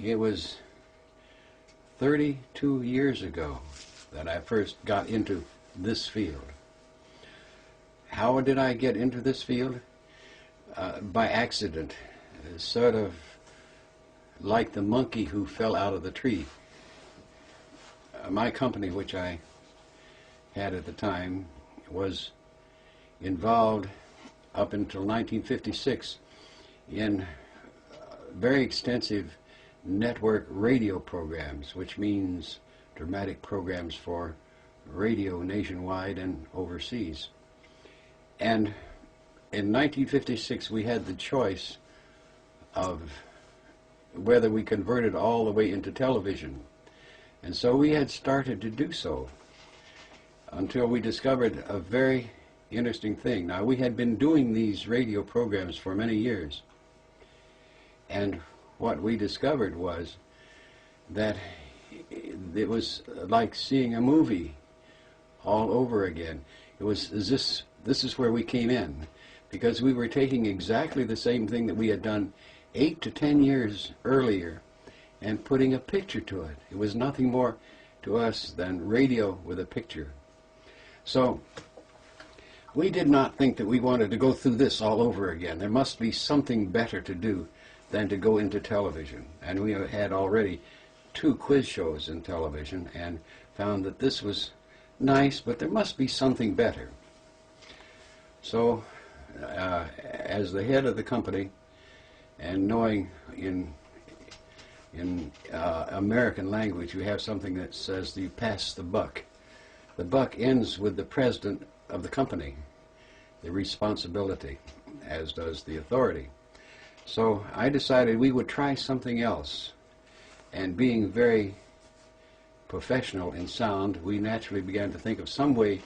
It was 32 years ago that I first got into this field. How did I get into this field? By accident, sort of like the monkey who fell out of the tree. My company, which I had at the time, was involved up until 1956 in very extensive network radio programs, which means dramatic programs for radio nationwide and overseas. And in 1956 we had the choice of whether we converted all the way into television. And so we had started to do so until we discovered a very interesting thing. Now, we had been doing these radio programs for many years, and what we discovered was that it was like seeing a movie all over again. It was this is where we came in, because we were taking exactly the same thing that we had done 8 to 10 years earlier and putting a picture to it. It was nothing more to us than radio with a picture. So we did not think that we wanted to go through this all over again. There must be something better to do than to go into television. And we had already 2 quiz shows in television and found that this was nice, but there must be something better. So as the head of the company, and knowing in American language you have something that says you pass the buck. The buck ends with the president of the company, the responsibility, as does the authority. So I decided we would try something else, and being very professional in sound, we naturally began to think of some way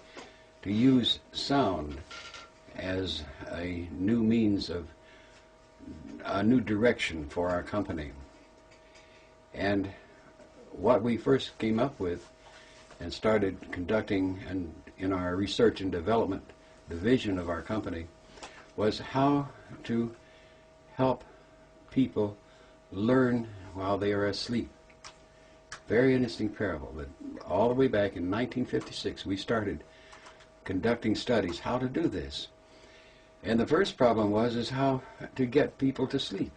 to use sound as a new means of a new direction for our company. And what we first came up with and started conducting in our research and development division of our company was how to help people learn while they are asleep. Very interesting parable that all the way back in 1956 we started conducting studies how to do this. And the first problem is how to get people to sleep.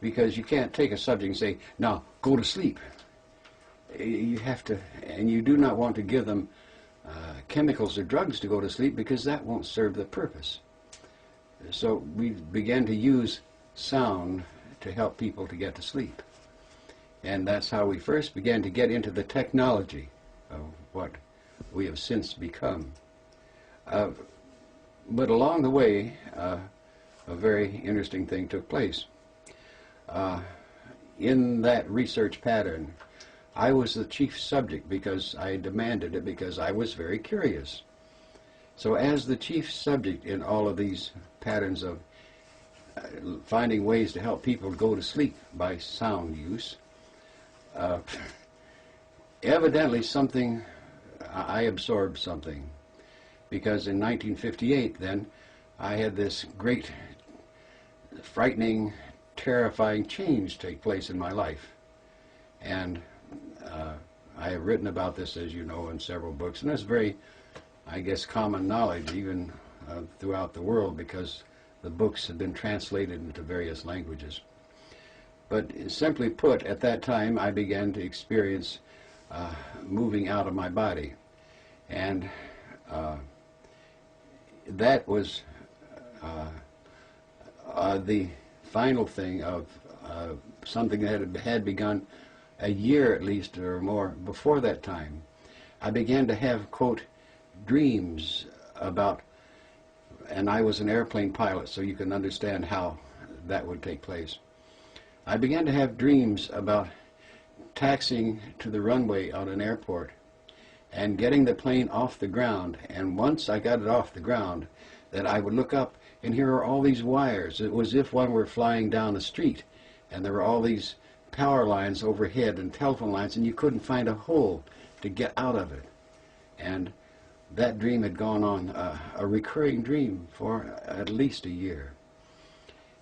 Because you can't take a subject and say, now go to sleep. You have to, and you do not want to give them chemicals or drugs to go to sleep, because that won't serve the purpose. So we began to use sound to help people to get to sleep. And that's how we first began to get into the technology of what we have since become. But along the way, a very interesting thing took place. In that research pattern, I was the chief subject because I demanded it, because I was very curious. So as the chief subject in all of these patterns of finding ways to help people go to sleep by sound use, evidently I absorbed something. Because in 1958 then, I had this great, frightening, terrifying change take place in my life. And I have written about this, as you know, in several books, and it's very, I guess, common knowledge even throughout the world, because the books have been translated into various languages. But simply put, at that time I began to experience moving out of my body. And that was the final thing of something that had begun a year at least or more before that time. I began to have, quote, dreams about, and I was an airplane pilot, so you can understand how that would take place. I began to have dreams about taxiing to the runway on an airport and getting the plane off the ground, and once I got it off the ground, that I would look up and here are all these wires. It was as if one were flying down the street, and there were all these power lines overhead and telephone lines, and you couldn't find a hole to get out of it. And that dream had gone on, a recurring dream, for at least a year.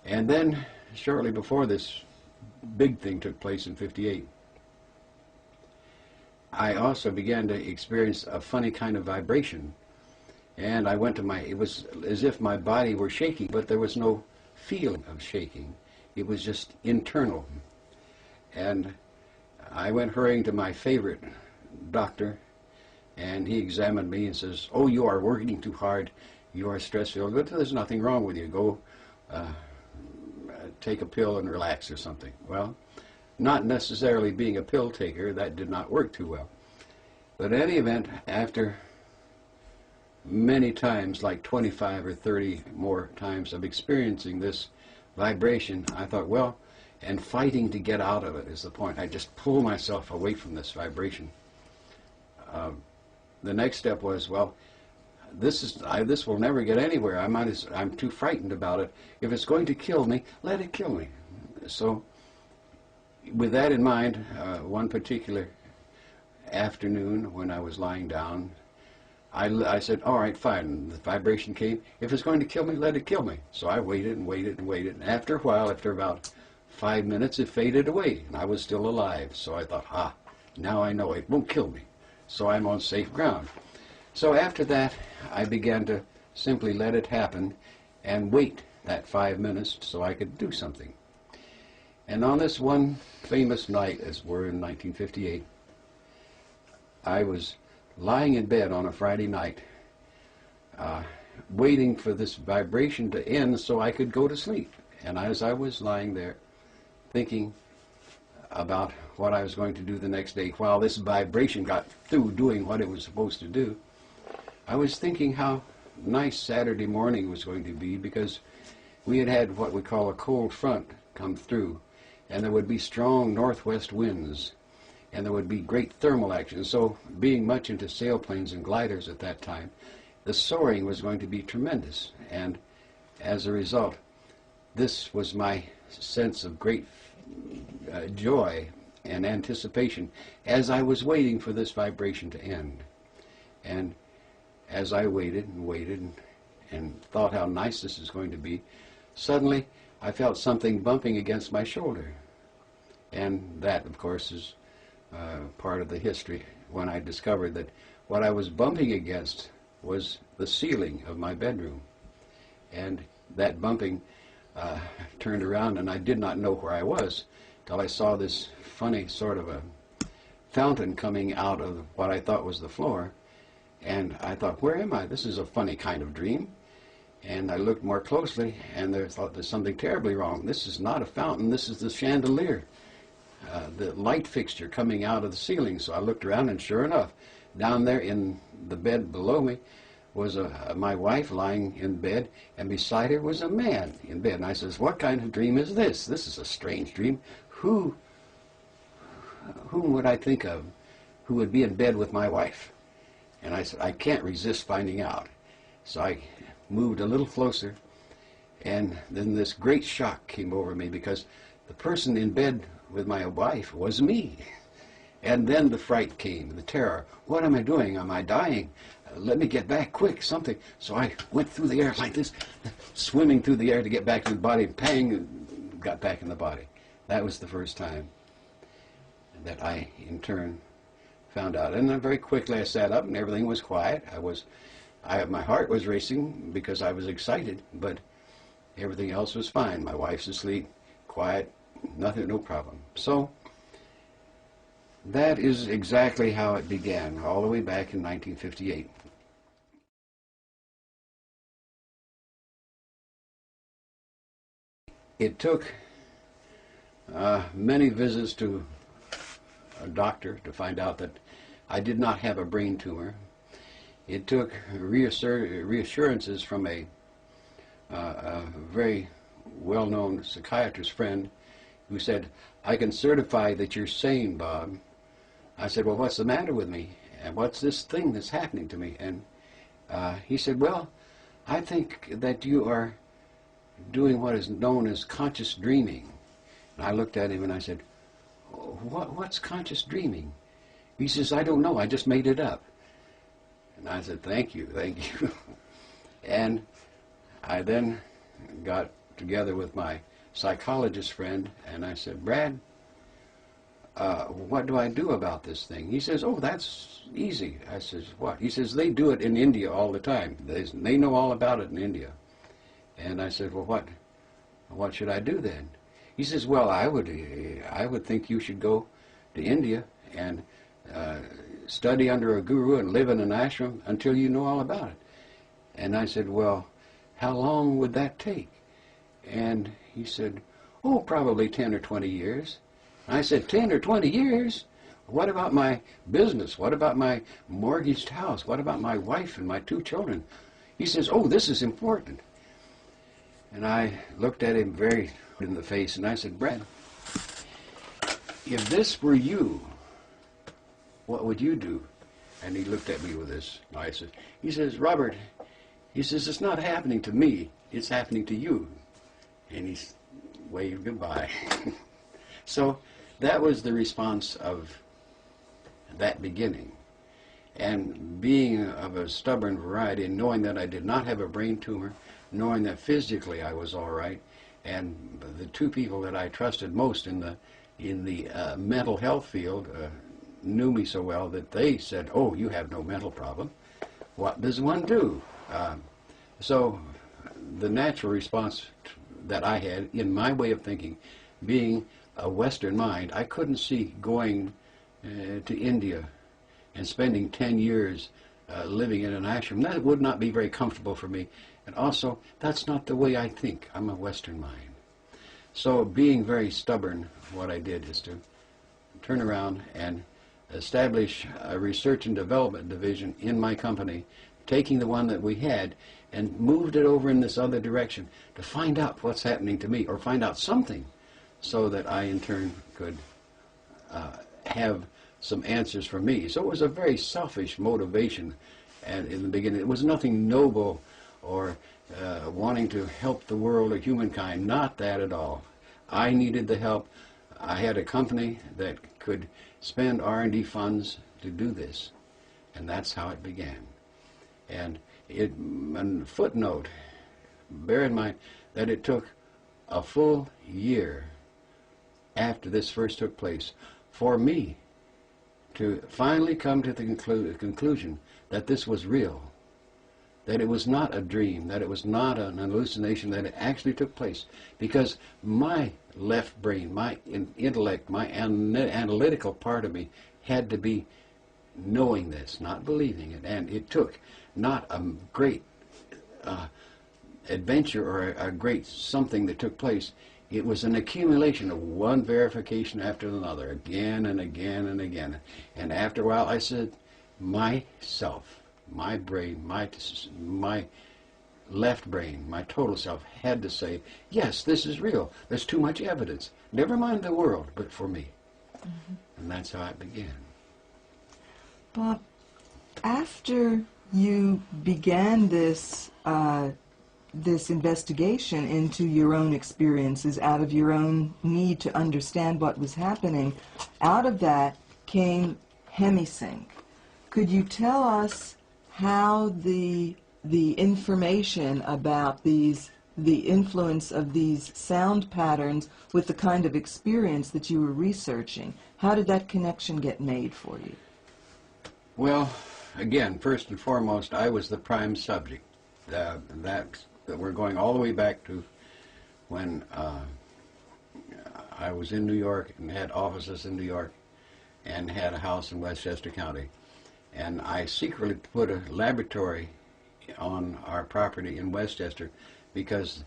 And then, shortly before this big thing took place in '58. I also began to experience a funny kind of vibration, and I went to it was as if my body were shaking, but there was no feeling of shaking. It was just internal. And I went hurrying to my favorite doctor, and he examined me and says, "Oh, you are working too hard. You are stress-filled, but there's nothing wrong with you. Go take a pill and relax or something." Well, not necessarily being a pill taker, that did not work too well. But in any event, after many times, like 25 or 30 more times of experiencing this vibration, I thought, well, and fighting to get out of it is the point. I just pull myself away from this vibration. The next step was, well, this will never get anywhere. I'm too frightened about it. If it's going to kill me, let it kill me. So, with that in mind, one particular afternoon when I was lying down, I said, all right, fine. The vibration came. If it's going to kill me, let it kill me. So I waited and waited and waited. And after a while, after about 5 minutes, it faded away, and I was still alive. So I thought, now I know it won't kill me. So I'm on safe ground. So after that, I began to simply let it happen and wait that 5 minutes so I could do something. And on this one famous night, as we're in 1958, I was lying in bed on a Friday night, waiting for this vibration to end so I could go to sleep. And as I was lying there, thinking about what I was going to do the next day, while this vibration got through doing what it was supposed to do, I was thinking how nice Saturday morning was going to be, because we had had what we call a cold front come through, and there would be strong northwest winds, and there would be great thermal action. So, being much into sailplanes and gliders at that time, the soaring was going to be tremendous. And as a result, this was my sense of great joy and anticipation as I was waiting for this vibration to end. And as I waited and waited and thought how nice this is going to be, suddenly I felt something bumping against my shoulder. And that, of course, is part of the history when I discovered that what I was bumping against was the ceiling of my bedroom. And that bumping turned around, and I did not know where I was till I saw this funny sort of a fountain coming out of what I thought was the floor. And I thought, where am I? This is a funny kind of dream. And I looked more closely, and I thought, there's something terribly wrong. This is not a fountain. This is the chandelier, the light fixture coming out of the ceiling. So I looked around, and sure enough, down there in the bed below me was my wife lying in bed, and beside her was a man in bed. And I says, what kind of dream is this? This is a strange dream. Whom would I think of who would be in bed with my wife? And I said, I can't resist finding out. So I moved a little closer, and then this great shock came over me, because the person in bed with my wife was me. And then the fright came, the terror. What am I doing? Am I dying? Let me get back, quick, something. So I went through the air like this, swimming through the air to get back to the body. Pang, got back in the body. That was the first time that I, in turn, found out. And then very quickly I sat up, and everything was quiet. My heart was racing because I was excited, but everything else was fine. My wife's asleep, quiet, nothing, no problem. So that is exactly how it began, all the way back in 1958. It took many visits to a doctor to find out that I did not have a brain tumor. It took reassurances from a very well-known psychiatrist friend who said, I can certify that you're sane, Bob. I said, well, what's the matter with me? And what's this thing that's happening to me? And he said, well, I think that you are doing what is known as conscious dreaming. And I looked at him and I said, what's conscious dreaming? He says, I don't know, I just made it up. And I said, thank you, thank you. And I then got together with my psychologist friend, and I said, Brad, what do I do about this thing? He says, oh, that's easy. I says, what? He says, they do it in India all the time. They know all about it in India. And I said, well, what should I do then? He says, well, I would think you should go to India and study under a guru and live in an ashram until you know all about it. And I said, well, how long would that take? And he said, oh, probably 10 or 20 years. I said, 10 or 20 years? What about my business? What about my mortgaged house? What about my wife and my 2 children? He says, oh, this is important. And I looked at him very in the face, and I said, Brad, if this were you, what would you do? And he looked at me with this eyes. He says, Robert, he says, it's not happening to me, it's happening to you. And he waved goodbye. So that was the response of that beginning. And being of a stubborn variety, and knowing that I did not have a brain tumor, knowing that physically I was all right, and the 2 people that I trusted most in the mental health field knew me so well that they said, oh, you have no mental problem. What does one do? So the natural response that I had, in my way of thinking, being a Western mind, I couldn't see going to India and spending 10 years living in an ashram. That would not be very comfortable for me. And also, that's not the way I think. I'm a Western mind. So being very stubborn, what I did is to turn around and establish a research and development division in my company, taking the one that we had and moved it over in this other direction to find out what's happening to me, or find out something, so that I in turn could have some answers for me. So it was a very selfish motivation, and in the beginning it was nothing noble or wanting to help the world or humankind, not that at all. I needed the help. I had a company that could spend R&D funds to do this, and that's how it began. And a footnote, bear in mind that it took a full year after this first took place for me to finally come to the conclusion that this was real, that it was not a dream, that it was not an hallucination, that it actually took place. Because my left brain, my intellect, my analytical part of me had to be knowing this, not believing it. And it took not a great adventure or a great something that took place. It was an accumulation of one verification after another, again and again and again. And after a while I said, myself, my brain, my left brain, my total self had to say, yes, this is real. There's too much evidence. Never mind the world, but for me. Mm-hmm. And that's how it began. Bob, after you began this this investigation into your own experiences, out of your own need to understand what was happening, out of that came HemiSync. Could you tell us how the information about the influence of these sound patterns with the kind of experience that you were researching, how did that connection get made for you? Well, again, first and foremost, I was the prime subject. That we're going all the way back to when I was in New York and had offices in New York and had a house in Westchester County. And I secretly put a laboratory on our property in Westchester because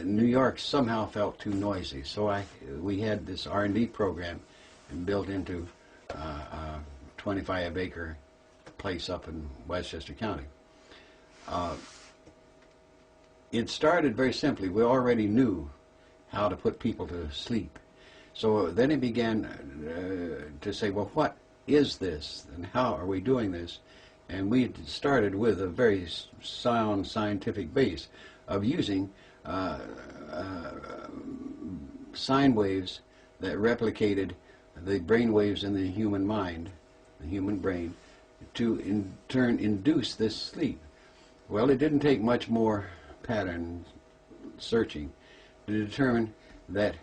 New York somehow felt too noisy. So we had this R&D program built into a 25-acre place up in Westchester County. It started very simply. We already knew how to put people to sleep. So then it began to say, well, what is this and how are we doing this? And we started with a very sound scientific base of using sine waves that replicated the brain waves in the human mind, the human brain, to in turn induce this sleep. Well, it didn't take much more pattern searching to determine that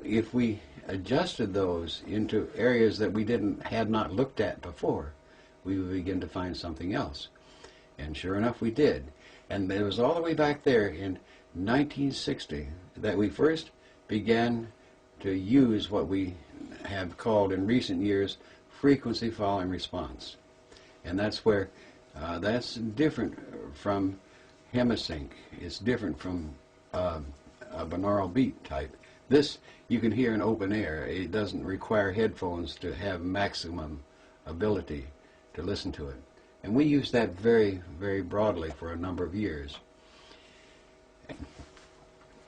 if we adjusted those into areas that we had not looked at before, we would begin to find something else. And sure enough, we did. And it was all the way back there in 1960 that we first began to use what we have called in recent years frequency following response. And that's where that's different from hemisync. It's different from a binaural beat type. This you can hear in open air. It doesn't require headphones to have maximum ability to listen to it. And we use that very, very broadly for a number of years.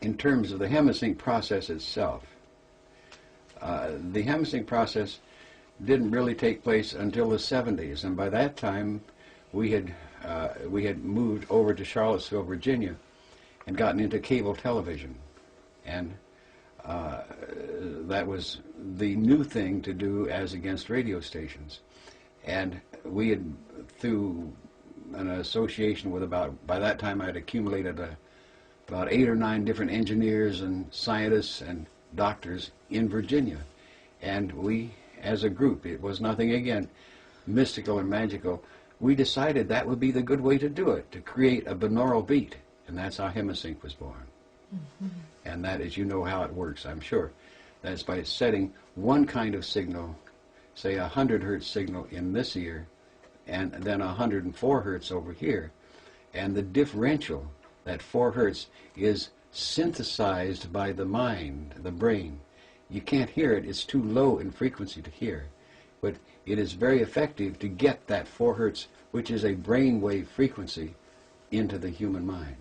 In terms of the hemisync process itself, the hemisync process didn't really take place until the 70s, and by that time we had moved over to Charlottesville, Virginia, and gotten into cable television, and that was the new thing to do as against radio stations. And we had, through an association with by that time I had accumulated about 8 or 9 different engineers and scientists and doctors in Virginia. And we, as a group, it was nothing, again, mystical or magical, we decided that would be the good way to do it, to create a binaural beat. And that's how hemisync was born. Mm-hmm. And that is, you know how it works, I'm sure. That's by setting one kind of signal, say 100 hertz signal in this ear, and then 104 hertz over here. And the differential, that 4 hertz, is synthesized by the mind, the brain. You can't hear it, it's too low in frequency to hear. But it is very effective to get that 4 hertz, which is a brainwave frequency, into the human mind.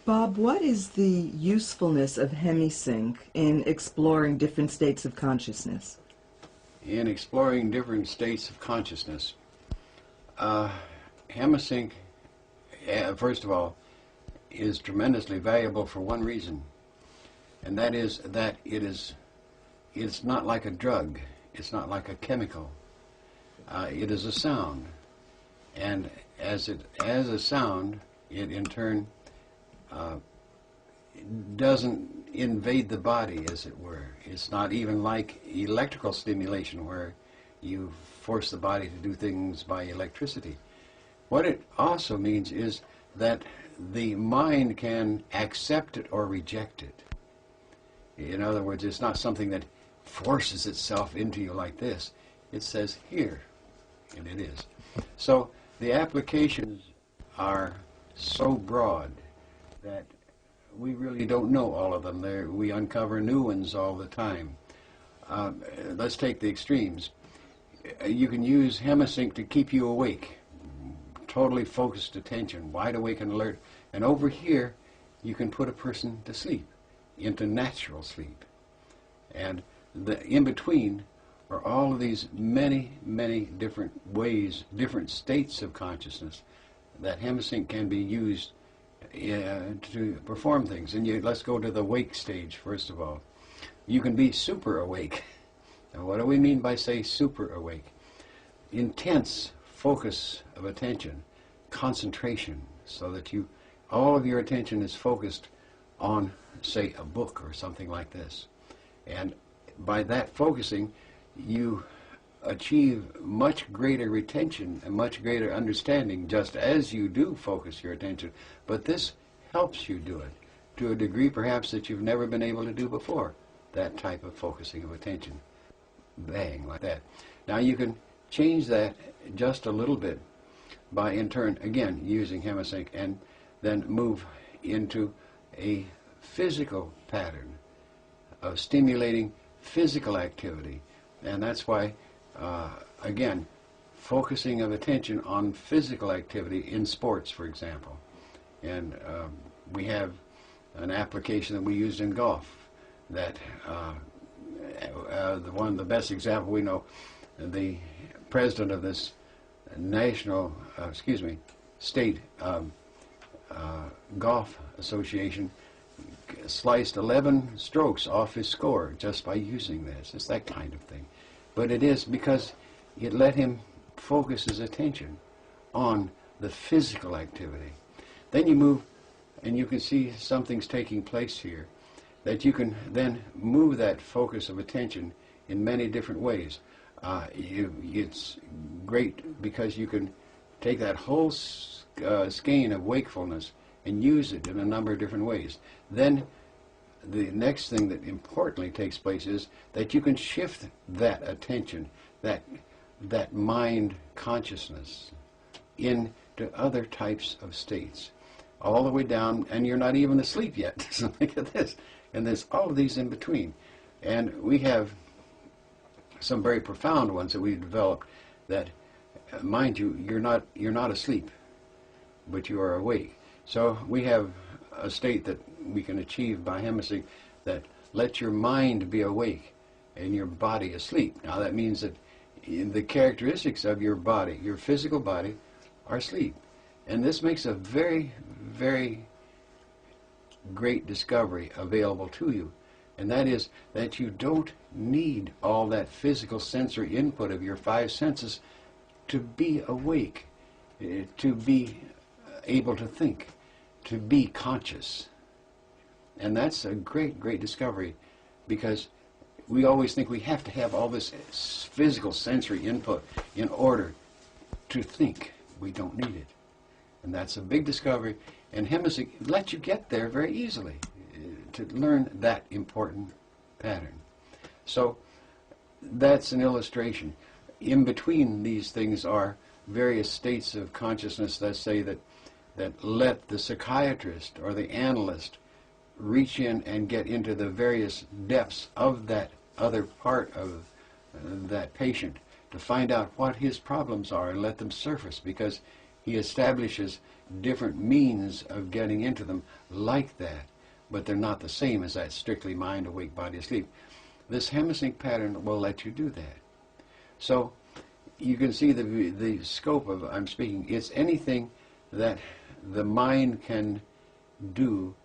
Bob, what is the usefulness of hemisync in exploring different states of consciousness? In exploring different states of consciousness, hemisync, first of all, is tremendously valuable for one reason, and that is that it's not like a drug, it's not like a chemical. It is a sound, and as a sound, it in turn doesn't invade the body, as it were. It's not even like electrical stimulation, where you force the body to do things by electricity. What it also means is that the mind can accept it or reject it. In other words, it's not something that forces itself into you like this. It says here, and it is. So the applications are so broad that we really don't know all of them. We uncover new ones all the time. Let's take the extremes. You can use hemisync to keep you awake, totally focused attention, wide awake and alert. And over here, you can put a person to sleep, into natural sleep. And the in-between are all of these many, many different ways, different states of consciousness that hemisync can be used to perform things. And let's go to the wake stage, first of all. You can be super awake. Now, what do we mean by, say, super awake? Intense focus of attention, concentration, so that all of your attention is focused on, say, a book or something like this. And by that focusing, you achieve much greater retention and much greater understanding, just as you do focus your attention. But this helps you do it to a degree perhaps that you've never been able to do before, that type of focusing of attention. Bang, like that. Now you can change that just a little bit by, in turn, again, using hemisync, and then move into a physical pattern of stimulating physical activity. And that's why, again, focusing of attention on physical activity in sports, for example. And we have an application that we used in golf that the best example we know, the president of this state golf association sliced 11 strokes off his score just by using this. It's that kind of thing. But it is because it let him focus his attention on the physical activity. Then you move, and you can see something's taking place here, that you can then move that focus of attention in many different ways. It's great because you can take that whole skein of wakefulness and use it in a number of different ways. Then the next thing that importantly takes place is that you can shift that attention, that mind consciousness, into other types of states, all the way down, and you're not even asleep yet. So look at this. And there's all of these in between. And we have some very profound ones that we've developed that, mind you, you're not asleep, but you are awake. So we have a state that we can achieve by Hemisync that lets your mind be awake and your body asleep. Now that means that the characteristics of your body, your physical body, are asleep. And this makes a very, very great discovery available to you. And that is that you don't need all that physical sensory input of your five senses to be awake, to be able to think, to be conscious. And that's a great, great discovery, because we always think we have to have all this physical sensory input in order to think. We don't need it. And that's a big discovery. And Hemisync lets you get there very easily to learn that important pattern. So that's an illustration. In between these things are various states of consciousness that say that let the psychiatrist or the analyst reach in and get into the various depths of that other part of that patient to find out what his problems are and let them surface, because he establishes different means of getting into them like that, but they're not the same as that strictly mind awake, body asleep. This Hemisync pattern will let you do that. So you can see the scope of I'm speaking. It's anything that the mind can do.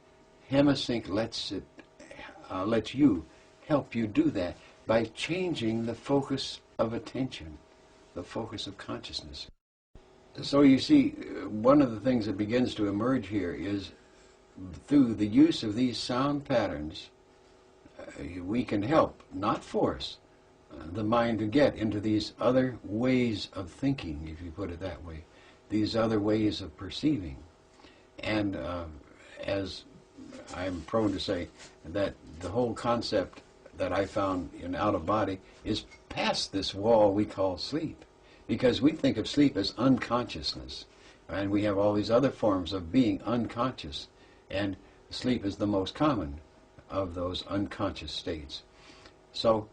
Hemisync lets you help you do that by changing the focus of attention, the focus of consciousness. So you see, one of the things that begins to emerge here is through the use of these sound patterns, we can help, not force, the mind to get into these other ways of thinking, if you put it that way, these other ways of perceiving. And as I'm prone to say, that the whole concept that I found in out of body is past this wall we call sleep. Because we think of sleep as unconsciousness, and we have all these other forms of being unconscious, and sleep is the most common of those unconscious states. So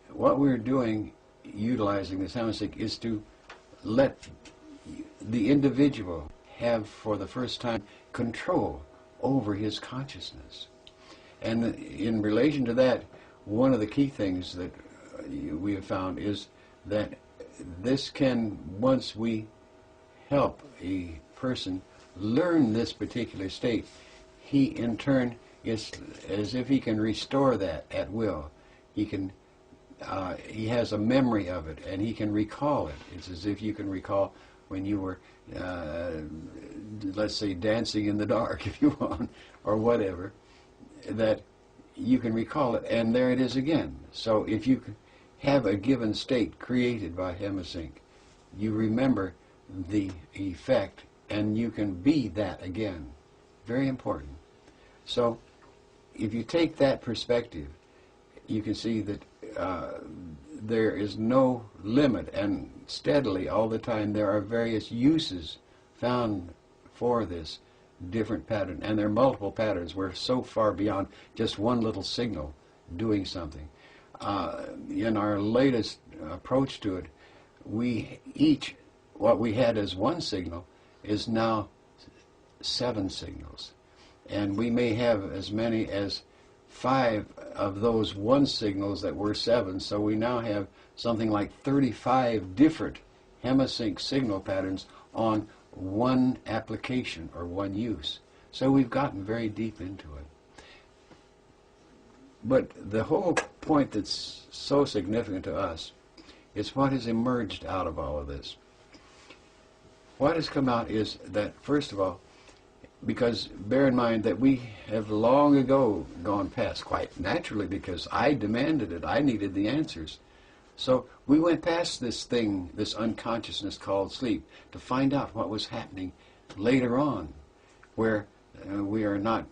what we're doing, utilizing this Hemisync, is to let the individual have, for the first time, control over his consciousness. And in relation to that, one of the key things that we have found is that this can, once we help a person learn this particular state, he in turn is as if he can restore that at will. He can, he has a memory of it, and he can recall it. It's as if you can recall when you were, let's say, dancing in the dark, if you want, or whatever, that you can recall it, and there it is again. So if you have a given state created by Hemisync, you remember the effect, and you can be that again. Very important. So if you take that perspective, you can see that there is no limit, and steadily all the time there are various uses found for this different pattern, and there are multiple patterns. We're so far beyond just one little signal doing something. In our latest approach to it, what we had as one signal is now 7 signals. And we may have as many as 5 of those one signals that were 7. So we now have something like 35 different Hemisync signal patterns on one application or one use. So we've gotten very deep into it. But the whole point that's so significant to us is what has emerged out of all of this. what has come out is that, first of all, because bear in mind that we have long ago gone past, quite naturally, because I demanded it. I needed the answers. So we went past this thing, this unconsciousness called sleep, to find out what was happening later on, where we are not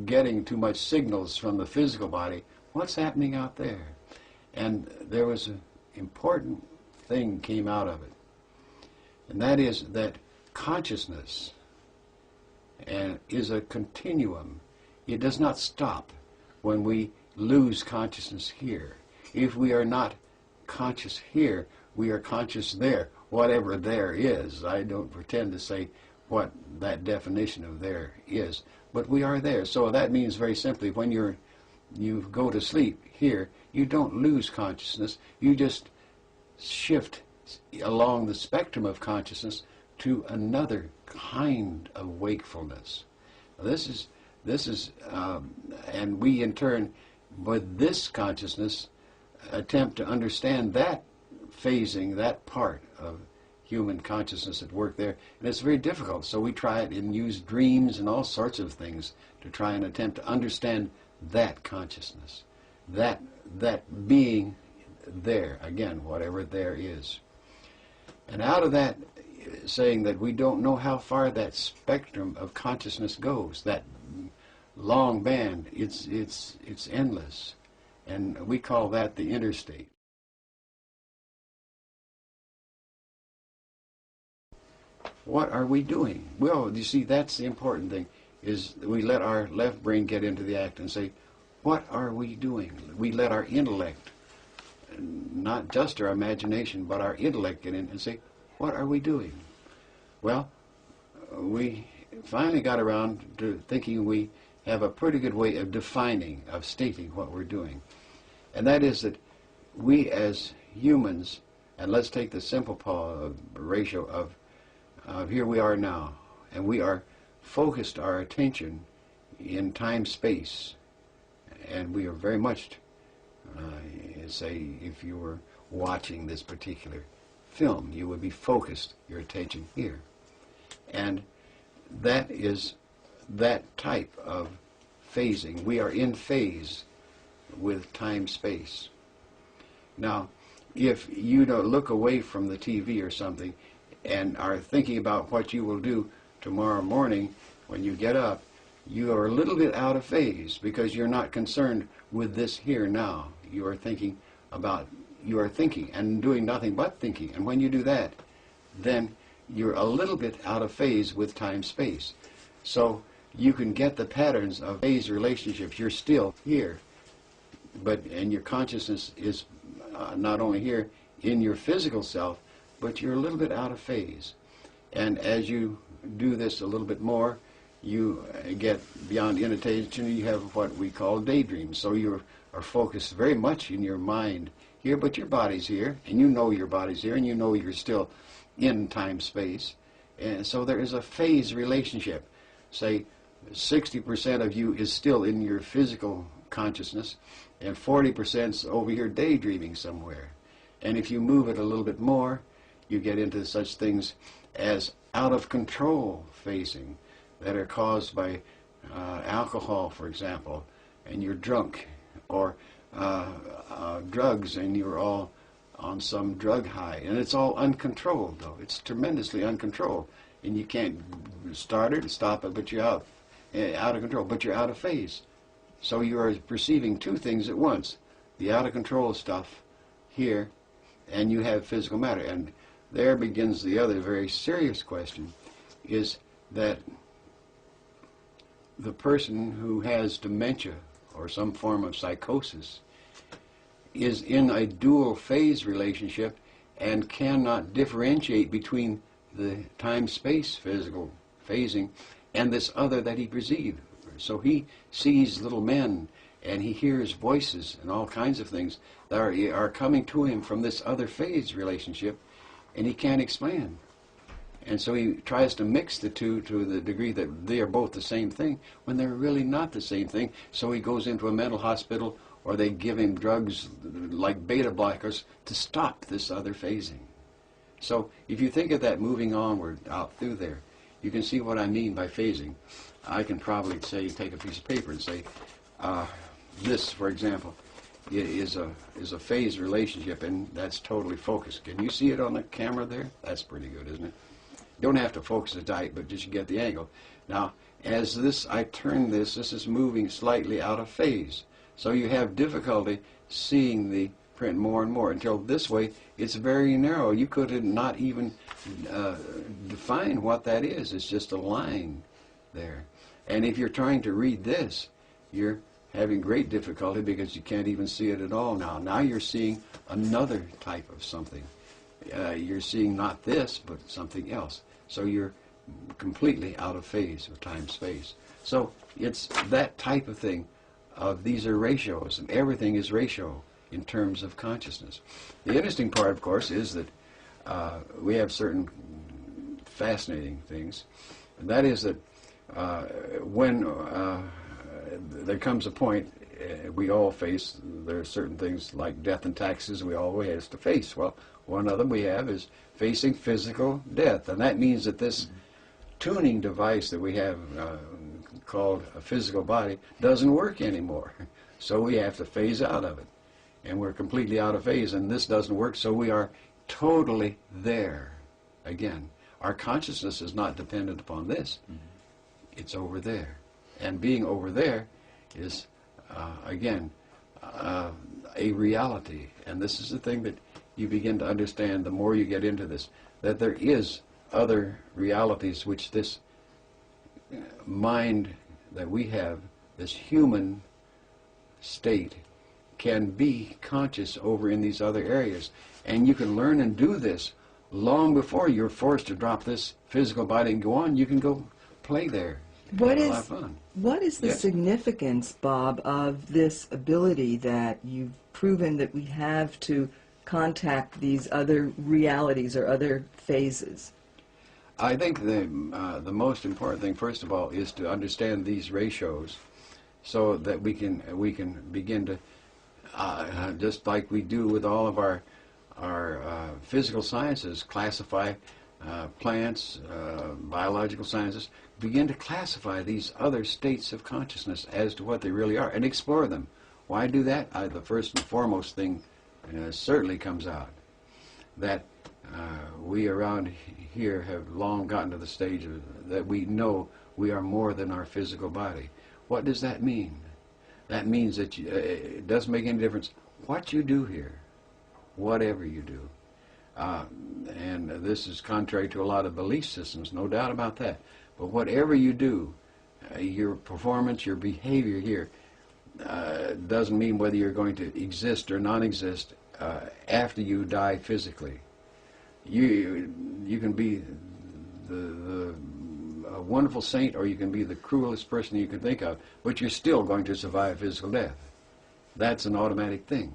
getting too much signals from the physical body. What's happening out there? And there was an important thing came out of it, and that is that consciousness is a continuum. It does not stop when we lose consciousness here. If we are not conscious here, we are conscious there, whatever there is. I don't pretend to say what that definition of there is, but we are there. So that means very simply, when you go to sleep here, you don't lose consciousness. You just shift along the spectrum of consciousness to another kind of wakefulness. This is, and we in turn, with this consciousness, attempt to understand that phasing, that part of human consciousness at work there. And it's very difficult. So we try it and use dreams and all sorts of things to try and attempt to understand that consciousness, that being there, again, whatever there is. And out of that, saying that we don't know how far that spectrum of consciousness goes, that long band, it's endless. And we call that the interstate. What are we doing? Well, you see, that's the important thing, is we let our left brain get into the act and say, what are we doing? We let our intellect, not just our imagination, but our intellect get in and say, what are we doing? Well, we finally got around to thinking we have a pretty good way of defining, of stating what we're doing. And that is that we as humans, and let's take the simple ratio of here we are now, and we are focused our attention in time-space, and we are very much, say, if you were watching this particular film, you would be focused your attention here. And that is that type of phasing. We are in phase with time-space. Now, if you don't look away from the TV or something and are thinking about what you will do tomorrow morning when you get up, you are a little bit out of phase because you're not concerned with this here now. You are thinking and doing nothing but thinking. And when you do that, then you're a little bit out of phase with time-space. So you can get the patterns of phase relationships. You're still here, and your consciousness is not only here in your physical self, but you're a little bit out of phase. And as you do this a little bit more, you get beyond inattention. You have what we call daydreams. So you are focused very much in your mind here, but your body's here, and you know your body's here, and you know you're still in time-space. And so there is a phase relationship. Say 60% of you is still in your physical consciousness, and 40% is over here daydreaming somewhere. And if you move it a little bit more, you get into such things as out-of-control phasing that are caused by alcohol, for example, and you're drunk, or drugs, and you're all on some drug high. And it's all uncontrolled, though. It's tremendously uncontrolled. And you can't start it, stop it, but you're out of control, but you're out of phase. So you are perceiving two things at once, the out-of-control stuff here, and you have physical matter. And there begins the other very serious question, is that the person who has dementia or some form of psychosis is in a dual phase relationship and cannot differentiate between the time-space physical phasing and this other that he perceives. So he sees little men and he hears voices and all kinds of things that are coming to him from this other phase relationship, and he can't explain. And so he tries to mix the two to the degree that they are both the same thing when they're really not the same thing. So he goes into a mental hospital, or they give him drugs like beta blockers to stop this other phasing. So if you think of that moving onward out through there, you can see what I mean by phasing. I can probably say, take a piece of paper and say, this, for example, is a phase relationship, and that's totally focused. Can you see it on the camera there? That's pretty good, isn't it? You don't have to focus it tight, but just get the angle. Now, as this, I turn this, this is moving slightly out of phase. So you have difficulty seeing the print more and more until this way it's very narrow. You could not even define what that is. It's just a line there. And if you're trying to read this, you're having great difficulty because you can't even see it at all now. Now you're seeing another type of something. You're seeing not this, but something else. So you're completely out of phase with time-space. So it's that type of thing. These are ratios, and everything is ratio in terms of consciousness. The interesting part, of course, is that we have certain fascinating things, and that is that when there comes a point we all face, there are certain things like death and taxes we always have to face. Well, one of them we have is facing physical death, and that means that this tuning device that we have called a physical body doesn't work anymore. So we have to phase out of it. And we're completely out of phase, and this doesn't work, so we are totally there. Again, our consciousness is not dependent upon this. It's over there. And being over there is, again, a reality. And this is the thing that you begin to understand the more you get into this, that there is other realities which this mind that we have, this human state, can be conscious over in these other areas. And you can learn and do this long before you're forced to drop this physical body and go on. You can go play there. What Have a lot of fun. What is the Yes. significance, Bob, of this ability that you've proven that we have to contact these other realities or other phases? I think the most important thing, first of all, is to understand these ratios, so that we can begin to, just like we do with all of our physical sciences, classify plants, biological sciences, begin to classify these other states of consciousness as to what they really are and explore them. Why do that? The first and foremost thing certainly comes out that we around here have long gotten to the stage that we know we are more than our physical body. What does that mean? That means that it doesn't make any difference what you do here, whatever you do. And this is contrary to a lot of belief systems, no doubt about that. But whatever you do, your performance, your behavior here, doesn't mean whether you're going to exist or non-exist after you die physically. You can be a wonderful saint, or you can be the cruelest person you can think of, but you're still going to survive physical death. That's an automatic thing.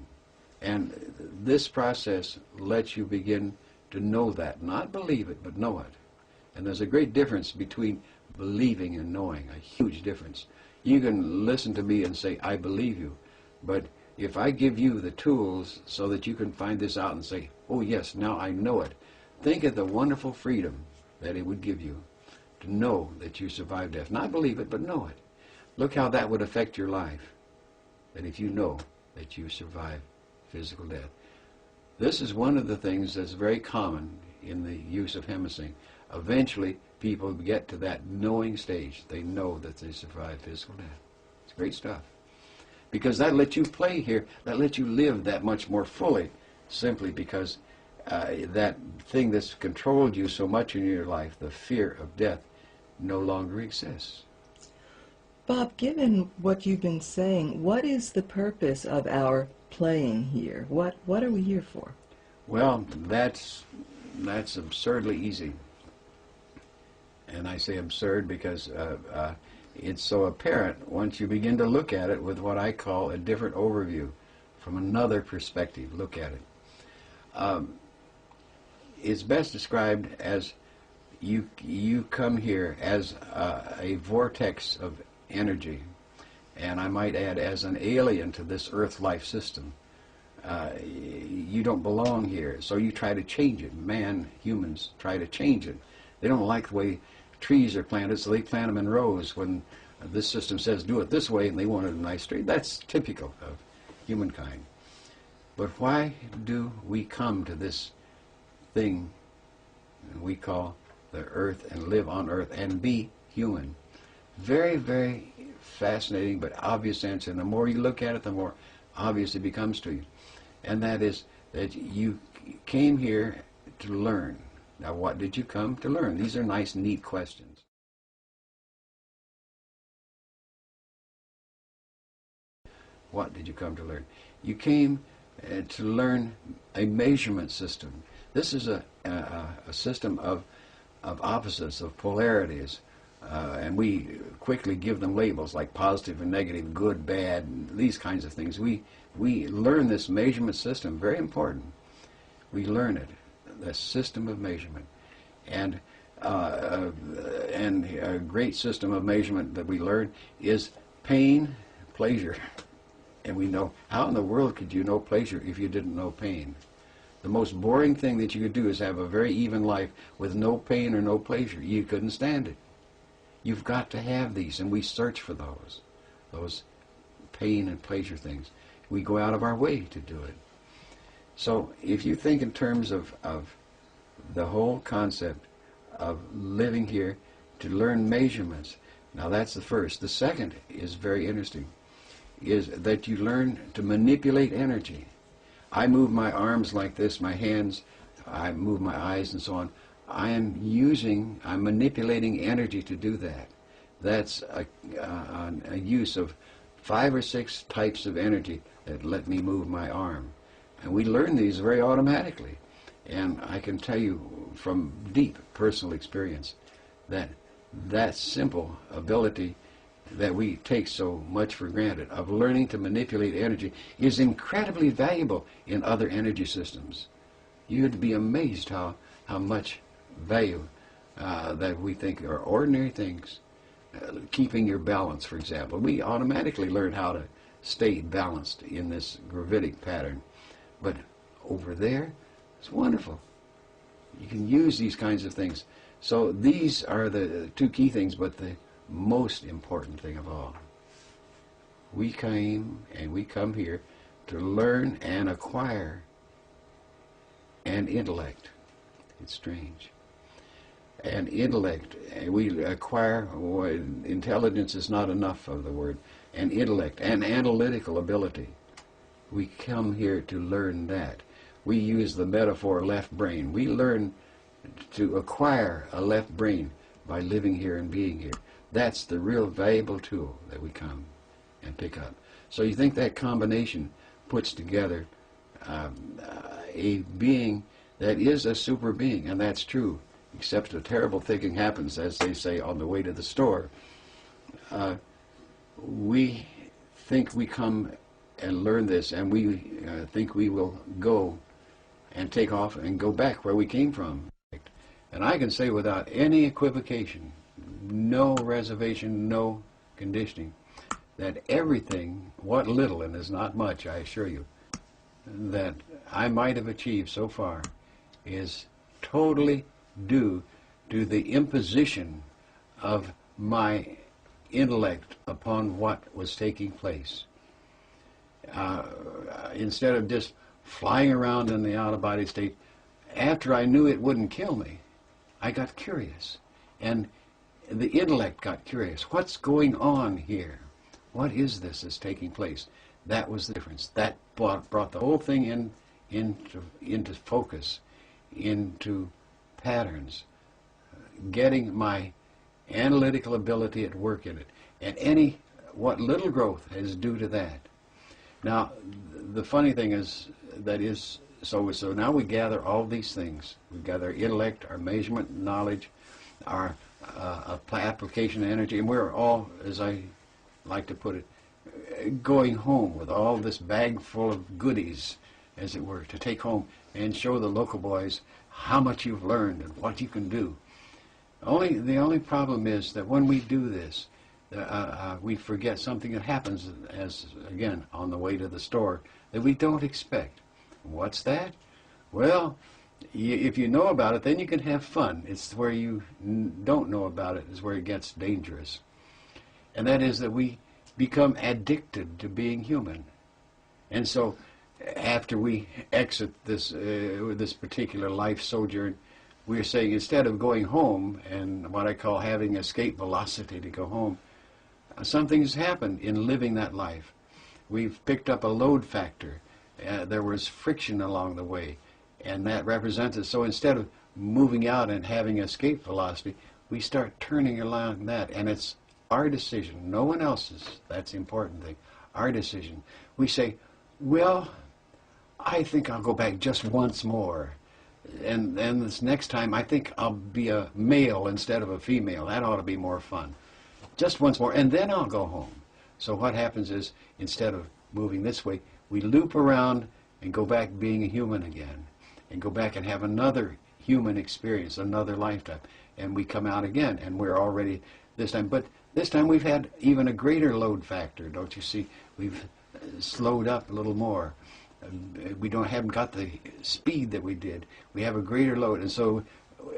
And this process lets you begin to know that. Not believe it, but know it. And there's a great difference between believing and knowing, a huge difference. You can listen to me and say, I believe you. But if I give you the tools so that you can find this out and say, oh yes, now I know it, think of the wonderful freedom that it would give you to know that you survived death. Not believe it, but know it. Look how that would affect your life, that if you know that you survived physical death. This is one of the things that's very common in the use of Hemisync. Eventually, people get to that knowing stage. They know that they survived physical death. It's great stuff. Because that lets you play here, that lets you live that much more fully, simply because that thing that's controlled you so much in your life, the fear of death, no longer exists. Bob, given what you've been saying, what is the purpose of our playing here? What are we here for? Well, that's absurdly easy. And I say absurd because it's so apparent once you begin to look at it with what I call a different overview, from another perspective. Look at it. It's best described as you come here as a vortex of energy, and I might add as an alien to this Earth life system. you don't belong here. So you try to change it. Humans try to change it. They don't like the way trees are planted, so they plant them in rows when this system says do it this way, and they wanted a nice tree. That's typical of humankind. But why do we come to this thing we call the earth and live on earth and be human? Very, very fascinating but obvious answer. And the more you look at it, the more obvious it becomes to you. And that is that you came here to learn. Now, what did you come to learn? These are nice, neat questions. What did you come to learn? You came to learn a measurement system. This is a system of opposites, of polarities, and we quickly give them labels like positive and negative, good, bad, and these kinds of things. We learn this measurement system, very important. We learn it, the system of measurement. And a great system of measurement that we learn is pain, pleasure. And we know, how in the world could you know pleasure if you didn't know pain? The most boring thing that you could do is have a very even life with no pain or no pleasure. You couldn't stand it. You've got to have these, and we search for those pain and pleasure things. We go out of our way to do it. So if you think in terms of the whole concept of living here to learn measurements, now that's the first. The second is very interesting, is that you learn to manipulate energy. I move my arms like this, my hands, I move my eyes and so on. I'm manipulating energy to do that. That's a use of 5 or 6 types of energy that let me move my arm. And we learn these very automatically. And I can tell you from deep personal experience that that simple ability that we take so much for granted of learning to manipulate energy is incredibly valuable in other energy systems. You'd be amazed how much value that we think are ordinary things. Keeping your balance, for example. We automatically learn how to stay balanced in this gravitic pattern. But over there, it's wonderful. You can use these kinds of things. So these are the 2 key things, but the most important thing of all. We came and we come here to learn and acquire an intellect. It's strange. An intellect. We acquire, intelligence is not enough of the word, an intellect, an analytical ability. We come here to learn that. We use the metaphor left brain. We learn to acquire a left brain by living here and being here. That's the real valuable tool that we come and pick up. So you think that combination puts together a being that is a super being, and that's true, except a terrible thing happens, as they say, on the way to the store. We think we come and learn this, and we think we will go and take off and go back where we came from. And I can say without any equivocation, no reservation, no conditioning, that everything, what little, and is not much, I assure you, that I might have achieved so far is totally due to the imposition of my intellect upon what was taking place. Instead of just flying around in the out-of-body state, after I knew it wouldn't kill me, I got curious. And the intellect got curious. What's going on here? What is this that's taking place? That was the difference. That brought the whole thing into focus, into patterns, getting my analytical ability at work in it. And what little growth is due to that. Now, the funny thing is, so now we gather all these things. We gather intellect, our measurement, knowledge, our application of energy, and we're all, as I like to put it, going home with all this bag full of goodies, as it were, to take home and show the local boys how much you've learned and what you can do. The only problem is that when we do this, we forget something that happens as, again, on the way to the store that we don't expect. What's that? Well, if you know about it, then you can have fun. It's where you don't know about it is where it gets dangerous. And that is that we become addicted to being human. And so after we exit this particular life sojourn, we're saying instead of going home and what I call having escape velocity to go home, something's happened in living that life. We've picked up a load factor. There was friction along the way, and that represents it. So instead of moving out and having escape velocity, we start turning along that, and it's our decision, no one else's. That's the important thing. Our decision. We say, well, I think I'll go back just once more. And this next time, I think I'll be a male instead of a female. That ought to be more fun. Just once more, and then I'll go home. So what happens is, instead of moving this way, we loop around and go back being a human again, and go back and have another human experience, another lifetime. And we come out again, and we're already this time. But this time we've had even a greater load factor, don't you see? We've slowed up a little more. We haven't got the speed that we did. We have a greater load, and so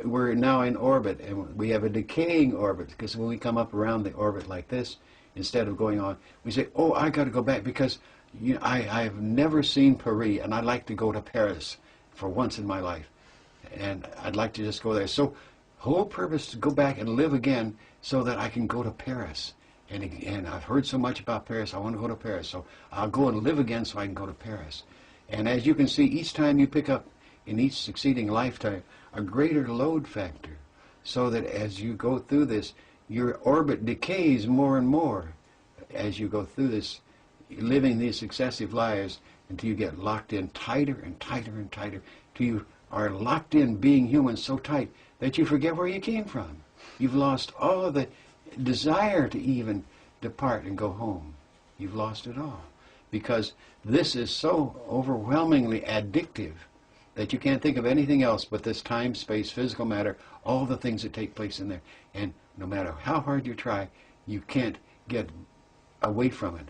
we're now in orbit, and we have a decaying orbit, because when we come up around the orbit like this, instead of going on, we say, oh, I got to go back because I've never seen Paris, and I'd like to go to Paris for once in my life, and I'd like to just go there. So whole purpose to go back and live again so that I can go to Paris. And I've heard so much about Paris, I want to go to Paris. So I'll go and live again so I can go to Paris. And as you can see, each time you pick up in each succeeding lifetime a greater load factor, so that as you go through this, your orbit decays more and more as you go through this, living these successive lives until you get locked in tighter and tighter and tighter, till you are locked in being human so tight that you forget where you came from. You've lost all of the desire to even depart and go home. You've lost it all, because this is so overwhelmingly addictive that you can't think of anything else but this time, space, physical matter, all the things that take place in there. And no matter how hard you try, you can't get away from it.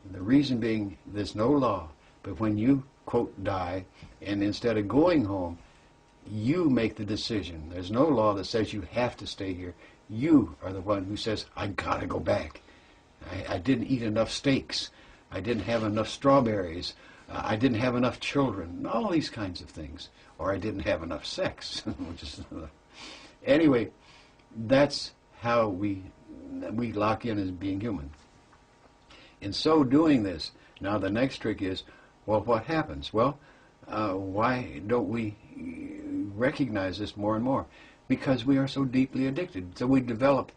And the reason being, there's no law, but when you, quote, die, and instead of going home, you make the decision. There's no law that says you have to stay here. You are the one who says, I gotta go back. I didn't eat enough steaks. I didn't have enough strawberries. I didn't have enough children. All these kinds of things. Or I didn't have enough sex. Anyway, that's how we lock in as being human. In so doing this, now the next trick is, well, what happens? Well, why don't we recognize this more and more? Because we are so deeply addicted. So we develop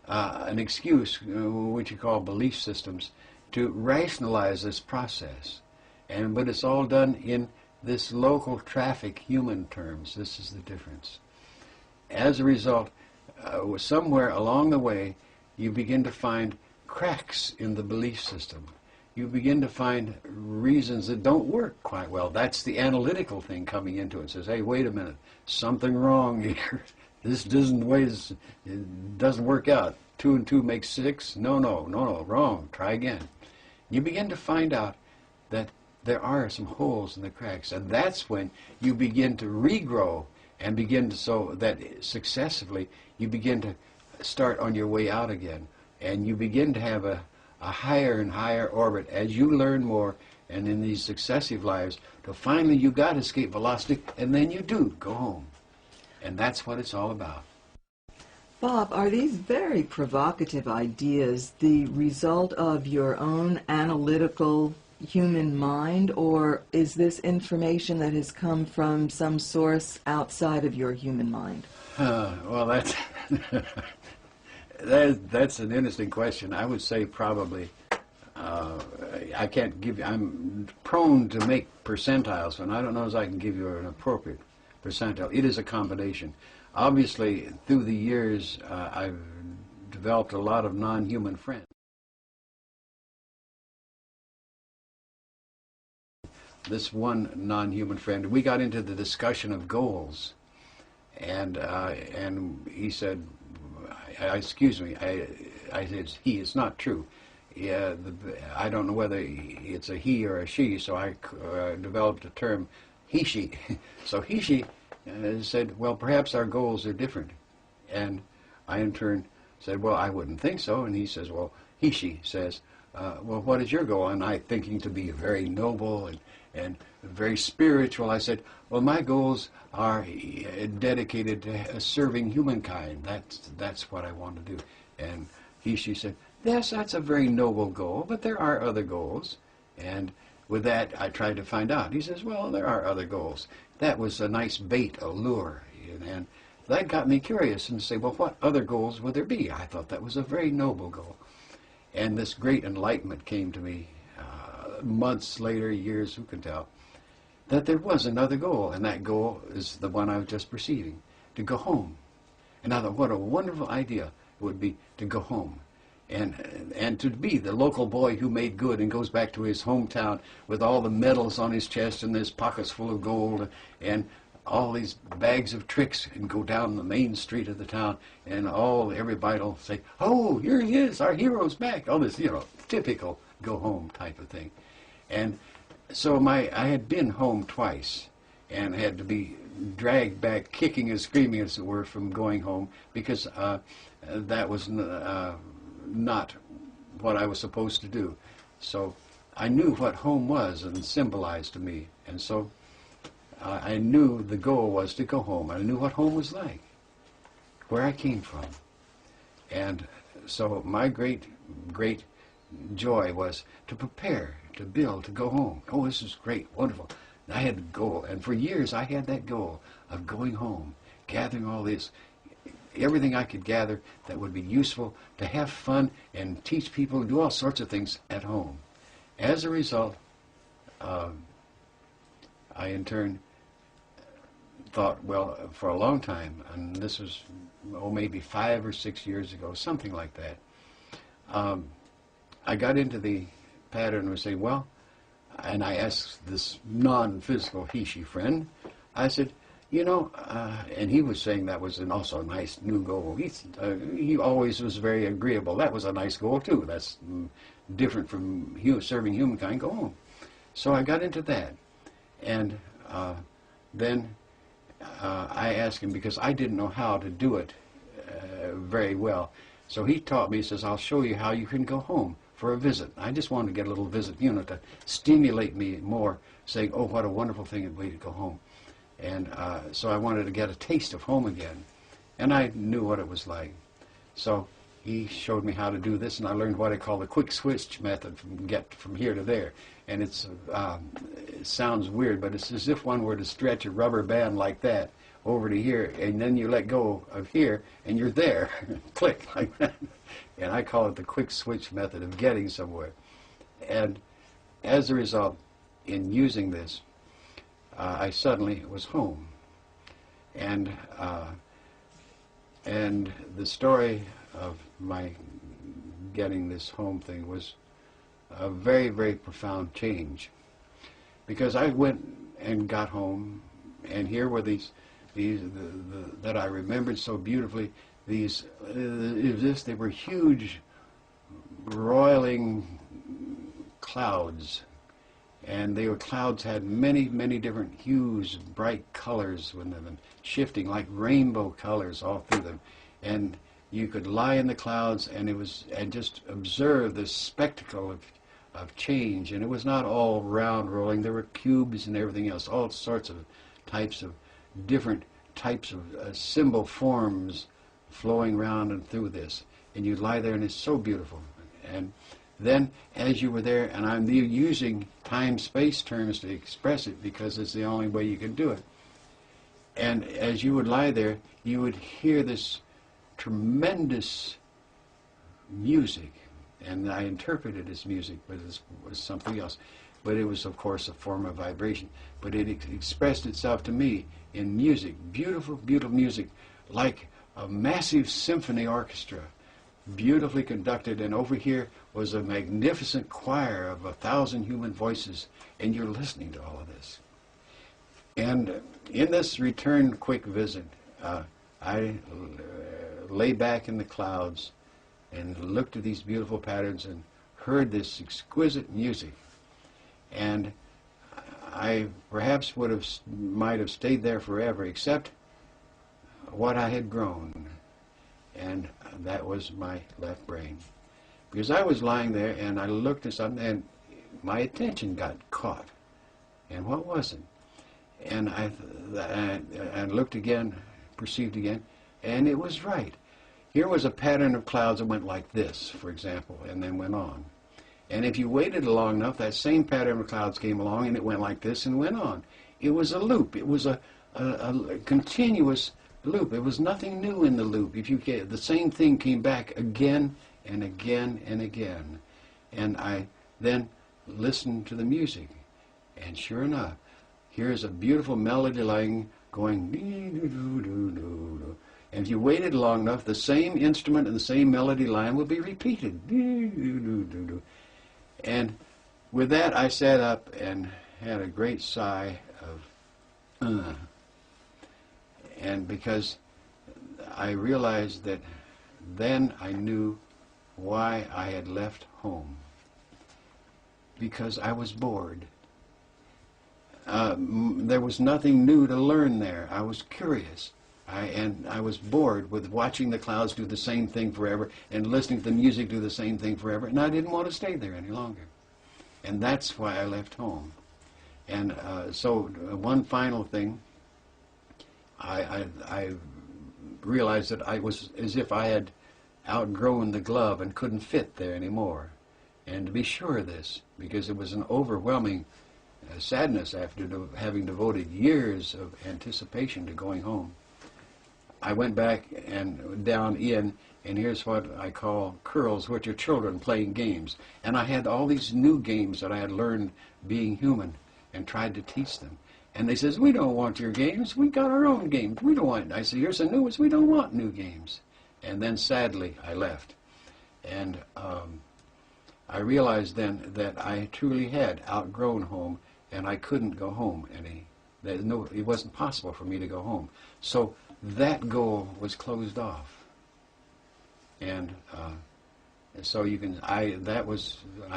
an excuse, which you call belief systems, to rationalize this process. But it's all done in this local traffic human terms. This is the difference. As a result, somewhere along the way, you begin to find cracks in the belief system. You begin to find reasons that don't work quite well. That's the analytical thing coming into it. It says, hey, wait a minute, something wrong here. This doesn't work out. 2 and 2 makes 6. No, wrong. Try again. You begin to find out that there are some holes in the cracks, and that's when you begin to regrow and begin to, so that successively you begin to start on your way out again, and you begin to have a higher and higher orbit as you learn more, and in these successive lives, till finally you got escape velocity, and then you do go home. And that's what it's all about. Bob, are these very provocative ideas the result of your own analytical human mind, or is this information that has come from some source outside of your human mind? Well, that's an interesting question. I would say probably, I can't give you, I'm prone to make percentiles, and I don't know as I can give you an appropriate percentile. It is a combination. Obviously, through the years, I've developed a lot of non-human friends. This one non-human friend, we got into the discussion of goals, and he said, excuse me, I said, it's he. It's not true. Yeah, I don't know whether it's a he or a she, so I developed a term, he-she. So he-she said, well, perhaps our goals are different. And I, in turn, said, well, I wouldn't think so. And he says, well, he-she says, well, what is your goal? And I, thinking to be very noble and very spiritual, I said, well, my goals are dedicated to serving humankind. That's what I want to do. And he-she said, yes, that's a very noble goal, but there are other goals. And with that, I tried to find out. He says, well, there are other goals. That was a nice bait, a lure. And that got me curious and say, well, what other goals would there be? I thought that was a very noble goal. And this great enlightenment came to me months later, years, who can tell, that there was another goal, and that goal is the one I was just perceiving, to go home. And I thought, what a wonderful idea it would be to go home. And to be the local boy who made good and goes back to his hometown with all the medals on his chest and his pockets full of gold and all these bags of tricks, and go down the main street of the town, and everybody will say, oh, here he is, our hero's back. All this, typical go home type of thing. And so I had been home twice and had to be dragged back, kicking and screaming, as it were, from going home, because that was not what I was supposed to do. So I knew what home was and symbolized to me. And so I knew the goal was to go home. I knew what home was like, where I came from. And so my great, great joy was to prepare, to build, to go home. Oh, this is great, wonderful. I had a goal, and for years I had that goal of going home, gathering all this, everything I could gather that would be useful, to have fun and teach people, do all sorts of things at home. As a result, I in turn thought, well, for a long time, and this was, maybe 5 or 6 years ago, something like that, I got into the pattern of saying, well, and I asked this non-physical he-she friend, I said, and he was saying that was also a nice new goal. He always was very agreeable. That was a nice goal, too. That's different from serving humankind. Go home. So I got into that. And then I asked him, because I didn't know how to do it very well. So he taught me, he says, I'll show you how you can go home for a visit. I just wanted to get a little visit, to stimulate me more, saying, oh, what a wonderful thing and way to go home. And so I wanted to get a taste of home again. And I knew what it was like. So he showed me how to do this, and I learned what I call the quick switch method, from here to there. And it sounds weird, but it's as if one were to stretch a rubber band like that over to here, and then you let go of here, and you're there. Click, like that. And I call it the quick switch method of getting somewhere. And as a result, in using this, I suddenly was home. And the story of my getting this home thing was a very, very profound change. Because I went and got home, and here were these that I remembered so beautifully. They were huge, roiling clouds, and clouds had many, many different hues, bright colors with them, and shifting like rainbow colors all through them. And you could lie in the clouds and just observe this spectacle of change. And it was not all round rolling. There were cubes and everything else, all sorts of different types of symbol forms flowing round and through this. And you lie there, and it's so beautiful. And then, as you were there, and I'm using time-space terms to express it because it's the only way you can do it. And as you would lie there, you would hear this tremendous music. And I interpreted it as music, but it was something else. But it was, of course, a form of vibration. But it expressed itself to me in music, beautiful, beautiful music, like a massive symphony orchestra, beautifully conducted. And over here was a magnificent choir of 1,000 human voices, and you're listening to all of this. And in this return quick visit, I lay back in the clouds and looked at these beautiful patterns and heard this exquisite music. And I perhaps might have stayed there forever, except what I had grown, and that was my left brain. Because I was lying there and I looked at something and my attention got caught. And what was it? And I looked again, perceived again, and it was right. Here was a pattern of clouds that went like this, for example, and then went on. And if you waited long enough, that same pattern of clouds came along and it went like this and went on. It was a loop. It was a continuous loop. It was nothing new in the loop. If you the same thing came back again and again and again. And I then listened to the music. And sure enough, here's a beautiful melody line going doo-doo-doo-doo-doo. And if you waited long enough, the same instrument and the same melody line will be repeated. Doo-doo-doo-doo-doo. And with that, I sat up and had a great sigh of, and because I realized that then I knew why I had left home. Because I was bored. There was nothing new to learn there. I was curious. And I was bored with watching the clouds do the same thing forever and listening to the music do the same thing forever, and I didn't want to stay there any longer. And that's why I left home. And so one final thing, I realized that I was as if I had outgrown the glove and couldn't fit there anymore. And to be sure of this, because it was an overwhelming sadness after having devoted years of anticipation to going home, I went back and down in, and here's what I call curls, which are children playing games. And I had all these new games that I had learned being human and tried to teach them. And they says, we don't want your games. We got our own games. We don't want it. I said, here's some new ones. We don't want new games. And then sadly, I left. And I realized then that I truly had outgrown home, and I couldn't go home any. It wasn't possible for me to go home. So that goal was closed off. And so you can, I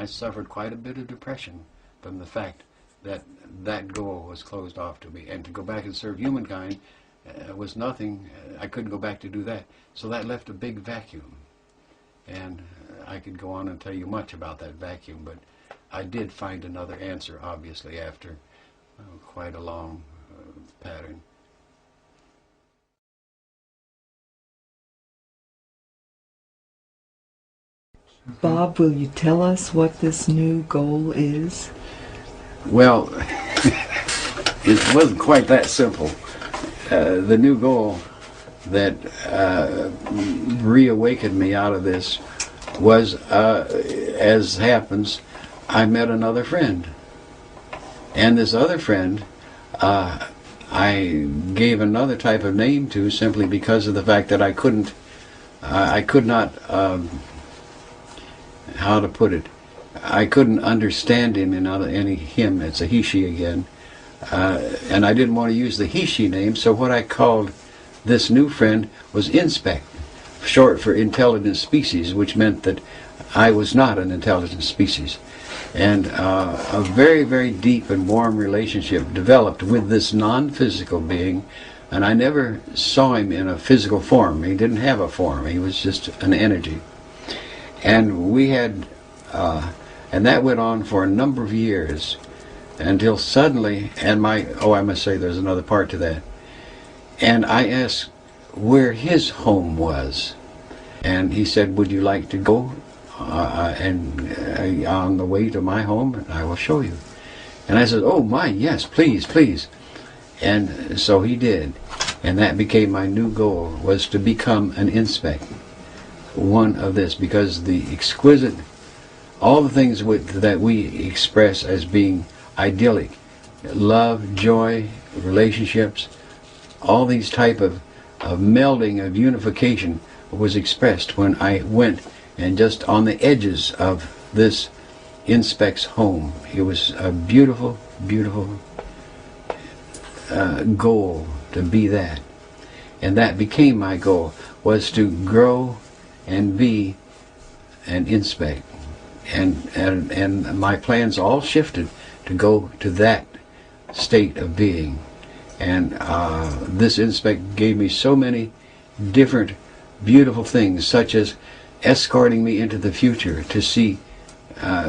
suffered quite a bit of depression from the fact that that goal was closed off to me. And to go back and serve humankind was nothing. I couldn't go back to do that. So that left a big vacuum. And I could go on and tell you much about that vacuum, but I did find another answer, obviously, after quite a long pattern. Bob, will you tell us what this new goal is? Well, it wasn't quite that simple. The new goal that reawakened me out of this was, as happens, I met another friend. And this other friend, I gave another type of name to simply because of the fact that I could not, how to put it, I couldn't understand him in any him. It's a he, she again. And I didn't want to use the he, she name, so what I called this new friend was Inspect, short for intelligent species, which meant that I was not an intelligent species. And a very, very deep and warm relationship developed with this non-physical being, and I never saw him in a physical form. He didn't have a form. He was just an energy. And we had, and that went on for a number of years until suddenly, and I must say there's another part to that. And I asked where his home was. And he said, would you like to go on the way to my home? And I will show you. And I said, oh my, yes, please, please. And so he did. And that became my new goal, was to become an Inspect. One of this, because the exquisite, all the things that we express as being idyllic, love, joy, relationships, all these type of melding of unification was expressed when I went and just on the edges of this Inspect's home. It was a beautiful, beautiful goal to be that. And that became my goal, was to grow and be and inspect. And my plans all shifted to go to that state of being. And this inspect gave me so many different beautiful things, such as escorting me into the future to see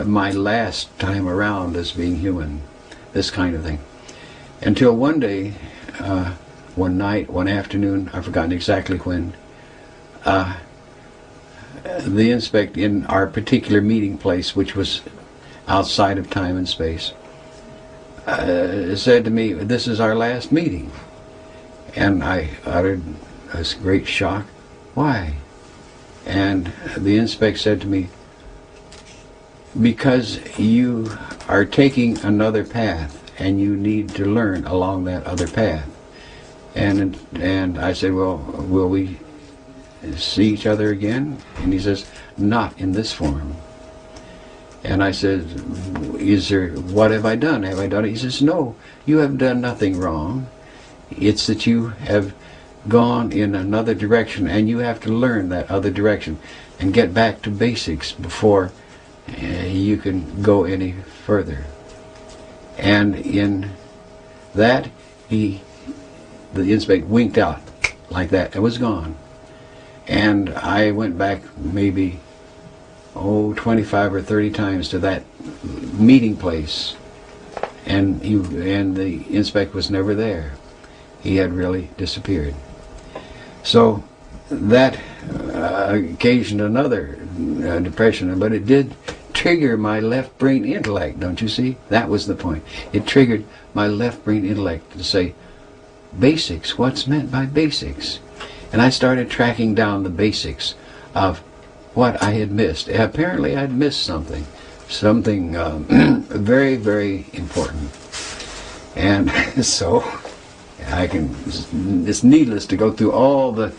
my last time around as being human, this kind of thing. Until one day, one night, one afternoon, I've forgotten exactly when, the inspect in our particular meeting place, which was outside of time and space, said to me, "This is our last meeting." And I uttered a great shock. "Why?" And the inspect said to me, "Because you are taking another path and you need to learn along that other path." And I said, "Well, will we see each other again?" And he says, "Not in this form." And I said, "What have I done? Have I done it?" He says, "No, you have done nothing wrong. It's that you have gone in another direction, and you have to learn that other direction and get back to basics before you can go any further." And in that, the inspector winked out like that and was gone. And I went back maybe 25 or 30 times to that meeting place, and the inspector was never there. He had really disappeared. So that occasioned another depression, but it did trigger my left brain intellect, don't you see? That was the point. It triggered my left brain intellect to say, basics, what's meant by basics? And I started tracking down the basics of what I had missed. Apparently I'd missed something very, very important. And so it's needless to go through all the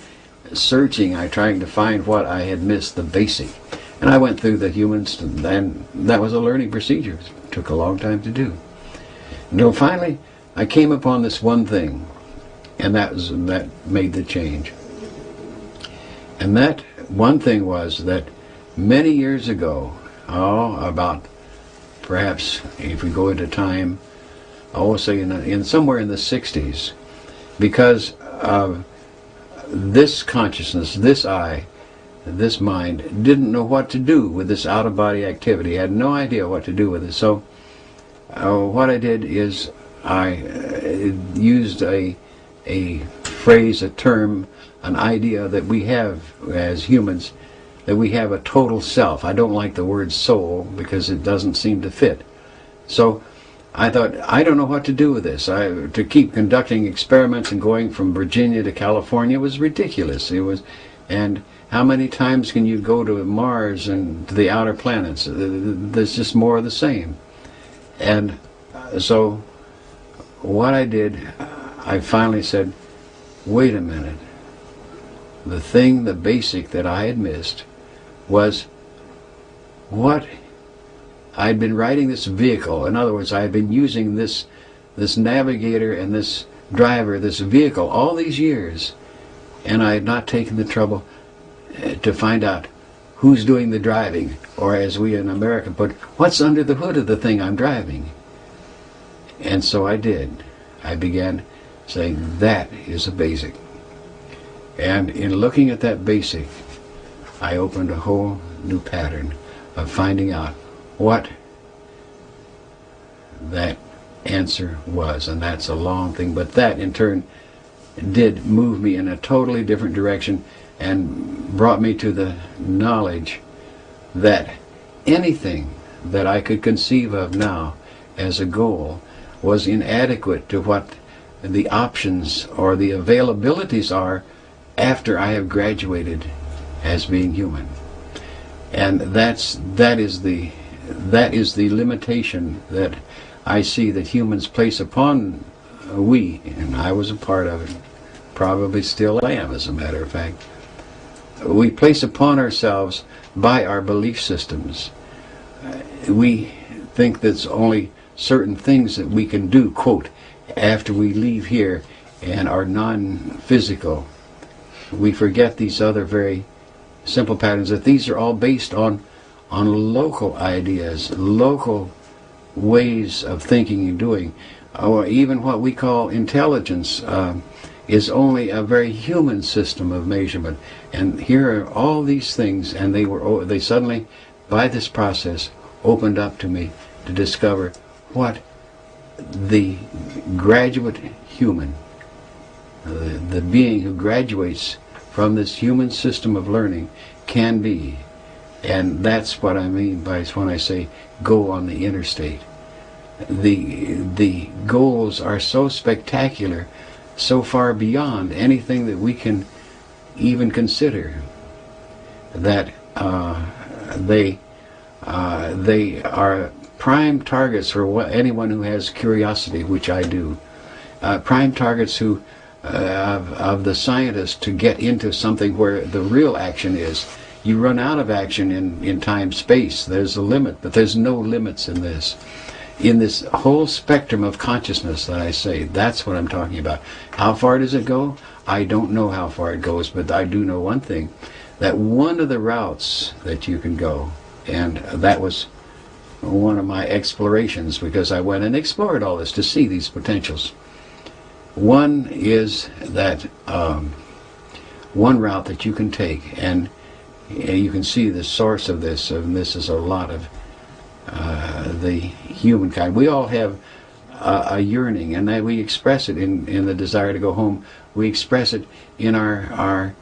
searching trying to find what I had missed, the basic. And I went through the humans, and that was a learning procedure. It took a long time to do. Until finally I came upon this one thing, and that made the change. And that one thing was that many years ago, about perhaps if we go into time, say in somewhere in the 60s, because of this consciousness, this I, this mind, didn't know what to do with this out-of-body activity, had no idea what to do with it. So what I did is I used a phrase, a term, an idea that we have as humans, that we have a total self. I don't like the word soul because it doesn't seem to fit. So I thought, I don't know what to do with this. To keep conducting experiments and going from Virginia to California was ridiculous. And how many times can you go to Mars and to the outer planets? There's just more of the same. And so what I did, I finally said, wait a minute. The basic that I had missed was what I'd been riding this vehicle. In other words, I had been using this navigator and this driver, this vehicle, all these years, and I had not taken the trouble to find out who's doing the driving, or as we in America put, what's under the hood of the thing I'm driving. And so I did. I began saying, that is a basic. And in looking at that basic, I opened a whole new pattern of finding out what that answer was. And that's a long thing, but that in turn did move me in a totally different direction and brought me to the knowledge that anything that I could conceive of now as a goal was inadequate to what the options or the availabilities are after I have graduated as being human. And that is the limitation that I see that humans place upon we, and I was a part of it, probably still am as a matter of fact. We place upon ourselves by our belief systems. We think there's only certain things that we can do, quote, after we leave here and are non-physical. We forget these other very simple patterns, that these are all based on on local ideas, local ways of thinking and doing, or even what we call intelligence is only a very human system of measurement. And here are all these things, and they suddenly, by this process, opened up to me to discover what the graduate human, the being who graduates from this human system of learning, can be. And that's what I mean by when I say go on the interstate. The goals are so spectacular, so far beyond anything that we can even consider, that they are prime targets for anyone who has curiosity, which I do. Prime targets who of the scientist to get into something where the real action is. You run out of action in time space. There's a limit, but there's no limits in this. In this whole spectrum of consciousness that I say, that's what I'm talking about. How far does it go? I don't know how far it goes, but I do know one thing, that one of the routes that you can go, and that was one of my explorations, because I went and explored all this to see these potentials. One is that one route that you can take, and you can see the source of this, and this is a lot of the humankind. We all have a yearning, and that we express it in the desire to go home. We express it in our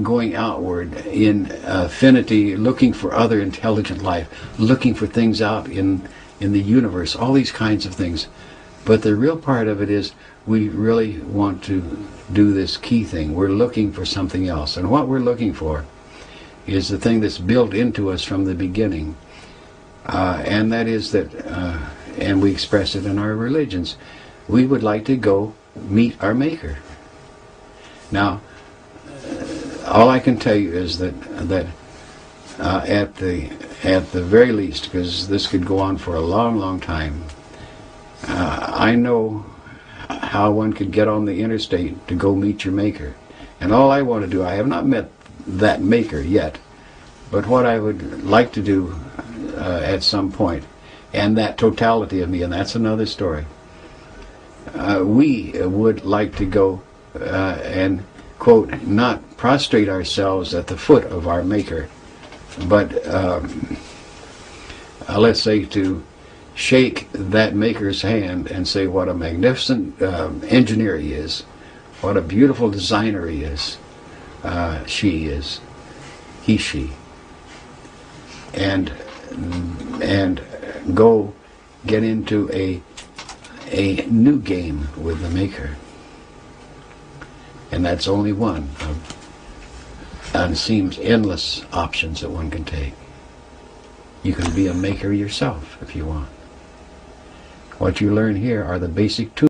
going outward, in affinity, looking for other intelligent life, looking for things out in the universe, all these kinds of things. But the real part of it is we really want to do this key thing. We're looking for something else. And what we're looking for is the thing that's built into us from the beginning. And that is that, and we express it in our religions, we would like to go meet our Maker. Now, all I can tell you is that at the very least, because this could go on for a long, long time, I know how one could get on the interstate to go meet your Maker. And all I want to do, I have not met that Maker yet, but what I would like to do at some point, and that totality of me, and that's another story, we would like to go and, quote, not prostrate ourselves at the foot of our Maker, but let's say to shake that Maker's hand and say what a magnificent engineer he is, what a beautiful designer he is, she is, he, she, and go get into a new game with the Maker. And that's only one of, and it seems, endless options that one can take. You can be a Maker yourself if you want. What you learn here are the basic tools.